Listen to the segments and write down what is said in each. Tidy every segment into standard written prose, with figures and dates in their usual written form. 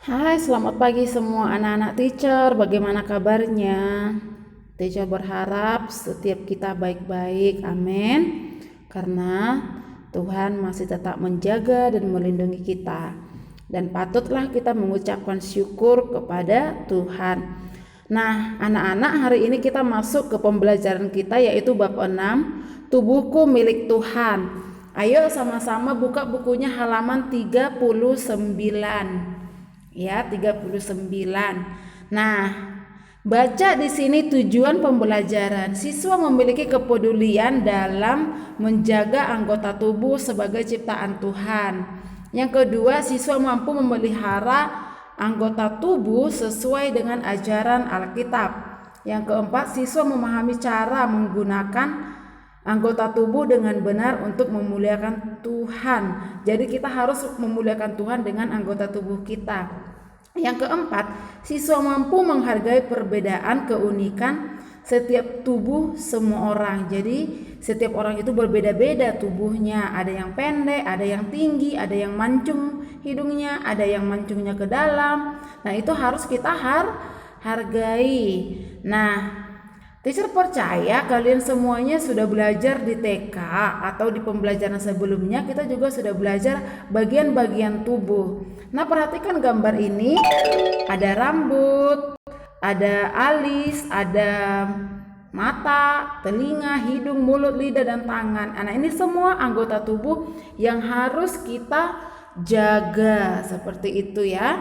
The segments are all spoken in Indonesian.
Hai, selamat pagi semua anak-anak teacher. Bagaimana kabarnya? Teacher berharap setiap kita baik-baik. Amin. Karena Tuhan masih tetap menjaga dan melindungi kita. Dan patutlah kita mengucapkan syukur kepada Tuhan. Nah, anak-anak, hari ini kita masuk ke pembelajaran kita yaitu bab 6, tubuhku milik Tuhan. Ayo sama-sama buka bukunya halaman 39. Ya, 39. Nah, baca di sini tujuan pembelajaran. Siswa memiliki kepedulian dalam menjaga anggota tubuh sebagai ciptaan Tuhan. Yang kedua, siswa mampu memelihara anggota tubuh sesuai dengan ajaran Alkitab. Yang keempat, siswa memahami cara menggunakan anggota tubuh dengan benar untuk memuliakan Tuhan. Jadi kita harus memuliakan Tuhan dengan anggota tubuh kita. Yang keempat, siswa mampu menghargai perbedaan keunikan setiap tubuh semua orang. Jadi setiap orang itu berbeda-beda tubuhnya. Ada yang pendek, ada yang tinggi, ada yang mancung hidungnya, ada yang mancungnya ke dalam. Nah, itu harus kita hargai. Nah, teacher percaya kalian semuanya sudah belajar di TK atau di pembelajaran sebelumnya kita juga sudah belajar bagian-bagian tubuh. Nah, perhatikan gambar ini, ada rambut, ada alis, ada mata, telinga, hidung, mulut, lidah, dan tangan. Nah, ini semua anggota tubuh yang harus kita jaga seperti itu ya.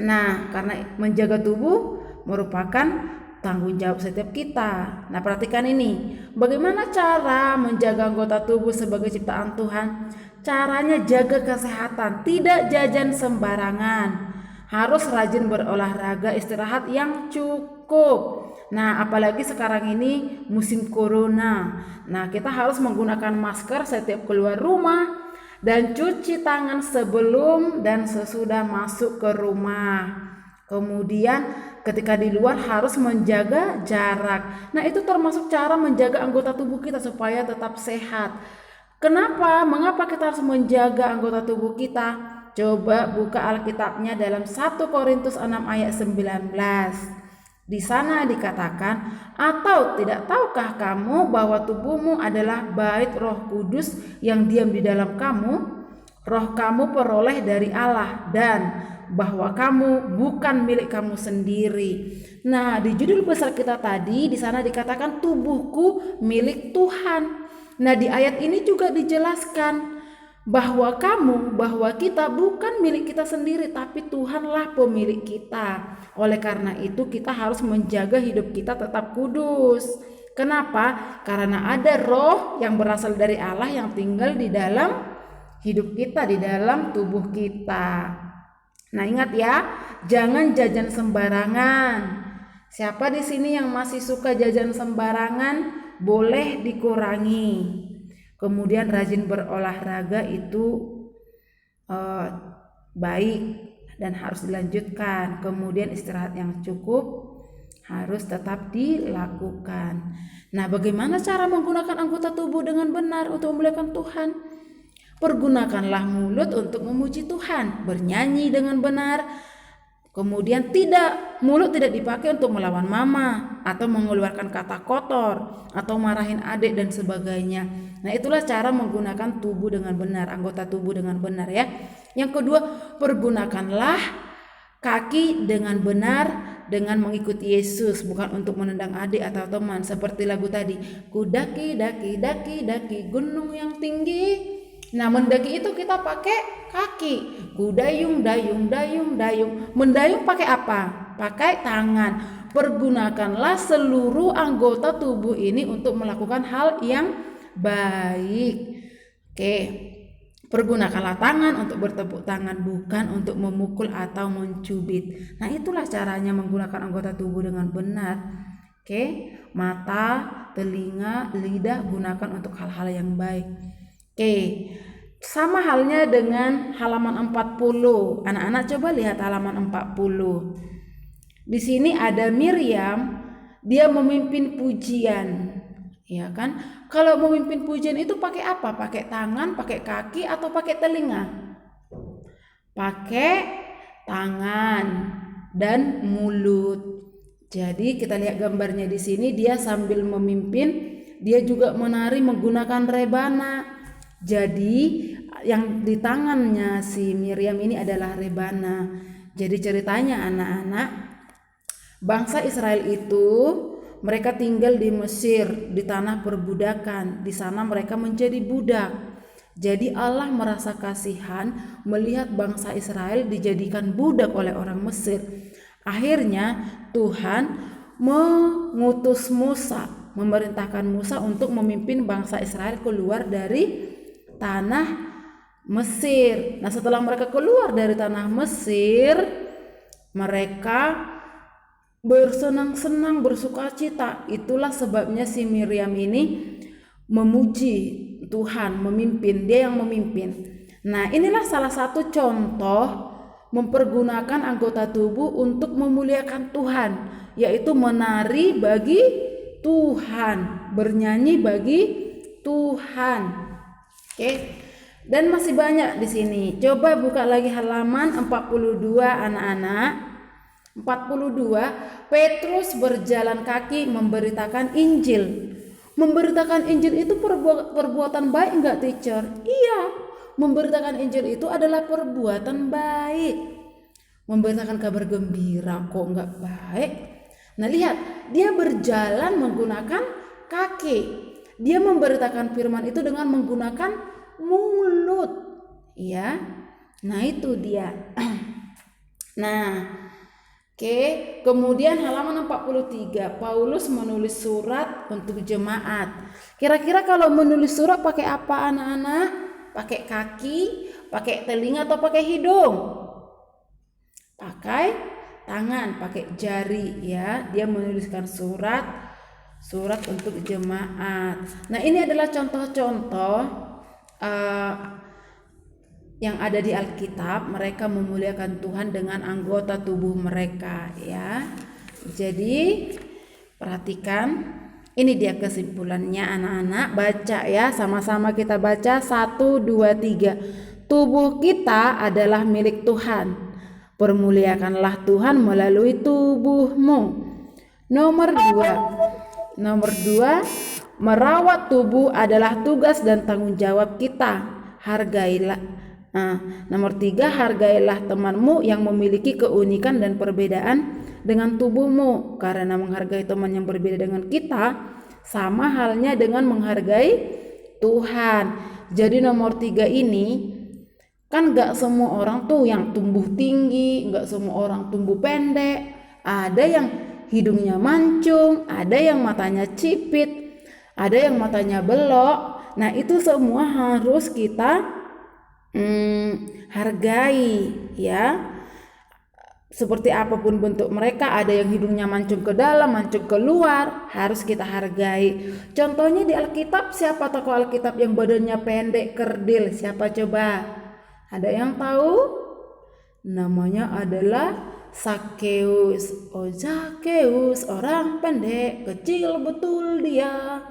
Nah, karena menjaga tubuh merupakan tanggung jawab setiap kita. Nah, perhatikan ini. Bagaimana cara menjaga anggota tubuh sebagai ciptaan Tuhan? Caranya jaga kesehatan, tidak jajan sembarangan. Harus rajin berolahraga, istirahat yang cukup. Nah, apalagi sekarang ini musim corona. Nah, kita harus menggunakan masker setiap keluar rumah dan cuci tangan sebelum dan sesudah masuk ke rumah. Kemudian ketika di luar harus menjaga jarak. Nah, itu termasuk cara menjaga anggota tubuh kita supaya tetap sehat. Kenapa? Mengapa kita harus menjaga anggota tubuh kita? Coba buka Alkitabnya dalam 1 Korintus 6 ayat 19. Di sana dikatakan, atau tidak tahukah kamu bahwa tubuhmu adalah bait Roh Kudus yang diam di dalam kamu? Roh kamu peroleh dari Allah dan bahwa kamu bukan milik kamu sendiri. Nah, di judul besar kita tadi di sana dikatakan tubuhku milik Tuhan. Nah, di ayat ini juga dijelaskan bahwa kita bukan milik kita sendiri, tapi Tuhanlah pemilik kita. Oleh karena itu kita harus menjaga hidup kita tetap kudus. Kenapa? Karena ada roh yang berasal dari Allah yang tinggal di dalam hidup kita, di dalam tubuh kita. Nah, ingat ya, jangan jajan sembarangan. Siapa di sini yang masih suka jajan sembarangan? Boleh dikurangi. Kemudian rajin berolahraga itu baik dan harus dilanjutkan. Kemudian istirahat yang cukup harus tetap dilakukan. Nah, bagaimana cara menggunakan anggota tubuh dengan benar untuk memuliakan Tuhan? Pergunakanlah mulut untuk memuji Tuhan, bernyanyi dengan benar. Kemudian mulut tidak dipakai untuk melawan mama atau mengeluarkan kata kotor atau marahin adik dan sebagainya. Nah, itulah cara menggunakan tubuh dengan benar, anggota tubuh dengan benar ya. Yang kedua, pergunakanlah kaki dengan benar dengan mengikuti Yesus, bukan untuk menendang adik atau teman seperti lagu tadi. Ku daki daki daki daki gunung yang tinggi. Nah, mendaki itu kita pakai kaki. Ku dayung dayung dayung dayung. Mendayung pakai apa? Pakai tangan. Pergunakanlah seluruh anggota tubuh ini untuk melakukan hal yang baik. Oke. Pergunakanlah tangan untuk bertepuk tangan, bukan untuk memukul atau mencubit. Nah, itulah caranya menggunakan anggota tubuh dengan benar. Oke, mata, telinga, lidah gunakan untuk hal-hal yang baik. Oke, sama halnya dengan halaman 40. Anak-anak coba lihat halaman 40. Di sini ada Miriam, dia memimpin pujian. Ya kan? Kalau memimpin pujian itu pakai apa? Pakai tangan, pakai kaki, atau pakai telinga? Pakai tangan, dan mulut. Jadi kita lihat gambarnya di sini, dia sambil memimpin, dia juga menari menggunakan rebana. Jadi yang di tangannya si Miriam ini adalah rebana. Jadi ceritanya anak-anak, bangsa Israel itu mereka tinggal di Mesir, di tanah perbudakan. Di sana mereka menjadi budak. Jadi Allah merasa kasihan melihat bangsa Israel dijadikan budak oleh orang Mesir. Akhirnya Tuhan mengutus Musa, memerintahkan Musa untuk memimpin bangsa Israel keluar dari tanah Mesir. Nah, setelah mereka keluar dari tanah Mesir, mereka bersenang-senang, bersukacita. Itulah sebabnya si Miriam ini memuji Tuhan, memimpin, dia yang memimpin. Nah, inilah salah satu contoh mempergunakan anggota tubuh untuk memuliakan Tuhan, yaitu menari bagi Tuhan, bernyanyi bagi Tuhan. Oke. Dan masih banyak di sini. Coba buka lagi halaman 42 anak-anak. 42, Petrus berjalan kaki memberitakan Injil. Memberitakan Injil itu perbuatan baik enggak, teacher? Iya. Memberitakan Injil itu adalah perbuatan baik. Memberitakan kabar gembira kok enggak baik? Nah, lihat, dia berjalan menggunakan kaki. Dia memberitakan firman itu dengan menggunakan mulut. Ya. Nah, itu dia. Nah, oke, kemudian halaman 43, Paulus menulis surat untuk jemaat. Kira-kira kalau menulis surat pakai apa anak-anak? Pakai kaki, pakai telinga, atau pakai hidung? Pakai tangan, pakai jari ya. Dia menuliskan surat untuk jemaat. Nah, ini adalah contoh-contoh yang ada di Alkitab. Mereka memuliakan Tuhan dengan anggota tubuh mereka ya. Jadi perhatikan, ini dia kesimpulannya anak-anak. Baca ya, sama-sama kita baca 1, 2, 3. Tubuh kita adalah milik Tuhan. Permuliakanlah Tuhan melalui tubuhmu. Nomor 2, merawat tubuh adalah tugas dan tanggung jawab kita. Hargailah. Nomor 3, hargailah temanmu yang memiliki keunikan dan perbedaan dengan tubuhmu, karena menghargai teman yang berbeda dengan kita sama halnya dengan menghargai Tuhan. Jadi nomor 3 ini kan gak semua orang tuh yang tumbuh tinggi, gak semua orang tumbuh pendek. Ada yang hidungnya mancung, ada yang matanya cipit, ada yang matanya belok. Nah, itu semua harus kita hargai ya. Seperti apapun bentuk mereka, ada yang hidungnya mancung ke dalam, mancung keluar, harus kita hargai. Contohnya di Alkitab, siapa tokoh Alkitab yang badannya pendek, kerdil? Siapa coba? Ada yang tahu? Namanya adalah Zakheus. Oh, Zakheus, orang pendek, kecil betul dia.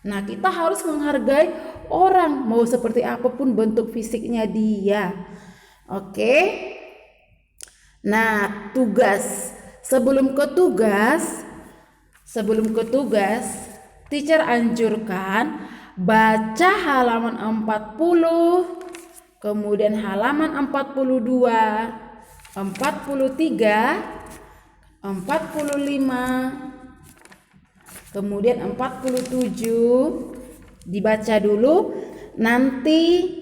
Nah, kita harus menghargai orang, mau seperti apapun bentuk fisiknya dia. Oke. Nah, tugas. Sebelum ke tugas, teacher anjurkan baca halaman 40, kemudian halaman 42, 43, 45, kemudian 47 dibaca dulu. Nanti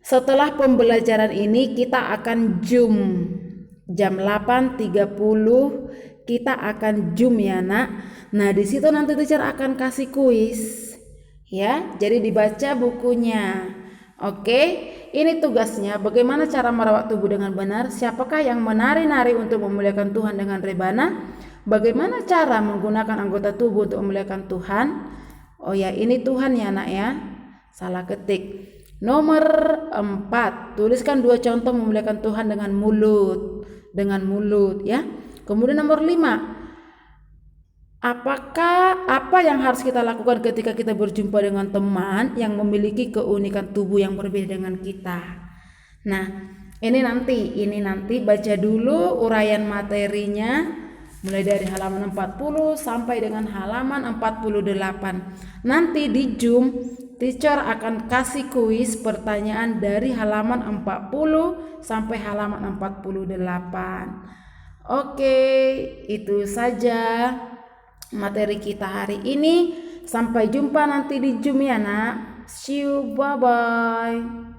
setelah pembelajaran ini kita akan Zoom jam 8.30, kita akan Zoom ya nak. Nah, di situ nanti teacher akan kasih kuis ya. Jadi dibaca bukunya. Oke, ini tugasnya. Bagaimana cara merawat tubuh dengan benar? Siapakah yang menari-nari untuk memuliakan Tuhan dengan rebana? Bagaimana cara menggunakan anggota tubuh untuk memuliakan Tuhan? Oh ya, ini Tuhan ya nak ya. Salah ketik. Nomor 4, tuliskan 2 contoh memuliakan Tuhan dengan mulut. Ya. Kemudian nomor 5, apa yang harus kita lakukan ketika kita berjumpa dengan teman yang memiliki keunikan tubuh yang berbeda dengan kita? Nah, Ini nanti baca dulu uraian materinya mulai dari halaman 40 sampai dengan halaman 48. Nanti di Zoom teacher akan kasih kuis pertanyaan dari halaman 40 sampai halaman 48. Oke, itu saja materi kita hari ini. Sampai jumpa nanti di Zoom ya nak. See you, bye bye.